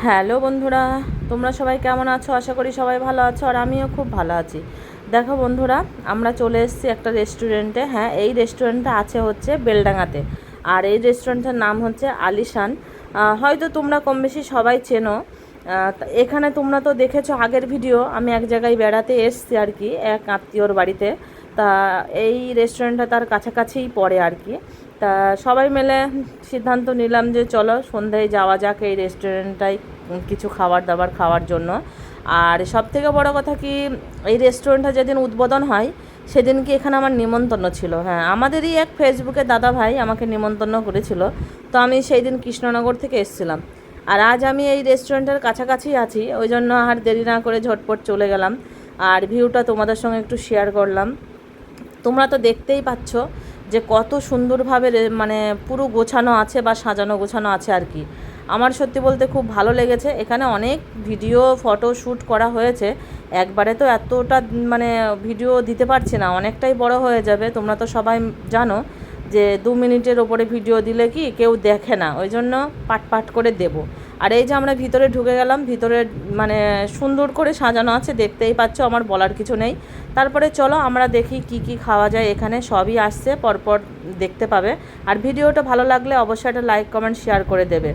Hello বন্ধুরা, তোমরা সবাই কেমন আছো? আশা করি সবাই ভালো আছো, আর আমিও খুব ভালো আছি। দেখো বন্ধুরা, আমরা চলে এসেছি একটা রেস্টুরেন্টে। হ্যাঁ, এই রেস্টুরেন্টটা আছে হচ্ছে বেলডাঙাতে, আর এই রেস্টুরেন্টের নাম হচ্ছে আলিশান। হয়তো তোমরা কম বেশি সবাই চেনো। এখানে তোমরা তো দেখেছো আগের ভিডিও, আমি এক জায়গায় বেড়াতে এসেছি আর কি, এক আত্মীয়র বাড়িতে। তা এই রেস্টুরেন্টটা তার কাছাকাছিই পড়ে আর কি। তা সবাই মিলে সিদ্ধান্ত নিলাম যে চলো সন্ধ্যায় যাওয়া যাক এই রেস্টুরেন্টটায় কিছু খাবার দাবার খাওয়ার জন্য। আর সবথেকে বড় কথা কি, এই রেস্টুরেন্টটা যেদিন উদ্বোধন হয় সেদিন কি এখানে আমার নিমন্ত্রণ ছিল। হ্যাঁ, আমাদেরই এক ফেসবুকে দাদা ভাই আমাকে নিমন্ত্রণ করেছিল। তো আমি সেই দিন কৃষ্ণনগর থেকে এসেছিলাম, আর আজ আমি এই রেস্টুরেন্টের কাছাকাছি আছি, ওই জন্য আর দেরি না করে ঝটপট চলে গেলাম। আর ভিউটা তোমাদের সঙ্গে একটু শেয়ার করলাম। তোমরা তো দেখতেই পাচ্ছ যে কত সুন্দরভাবে মানে পুরো গোছানো আছে বা সাজানো গোছানো আছে আর কি। আমার সত্যি বলতে খুব ভালো লেগেছে। এখানে অনেক ভিডিও ফটো শ্যুট করা হয়েছে। একবারে তো এতটা মানে ভিডিও দিতে পারছি না, অনেকটাই বড় হয়ে যাবে। তোমরা তো সবাই জানো যে 2 মিনিটের ওপরে ভিডিও দিলে কি কেউ দেখে না, ওই জন্য পাট পাট করে দেব। আর এই যে আমরা ভিতরে ঢুকে গেলাম, ভিতরে মানে সুন্দর করে সাজানো আছে, দেখতেই পাচ্ছ, আমার বলার কিছু নেই। তারপরে চলো আমরা দেখি কি কি খাওয়া যায়। এখানে সবই আসছে, পরপর দেখতে পাবে। আর ভিডিওটা ভালো লাগলে অবশ্যই একটা লাইক কমেন্ট শেয়ার করে দেবে।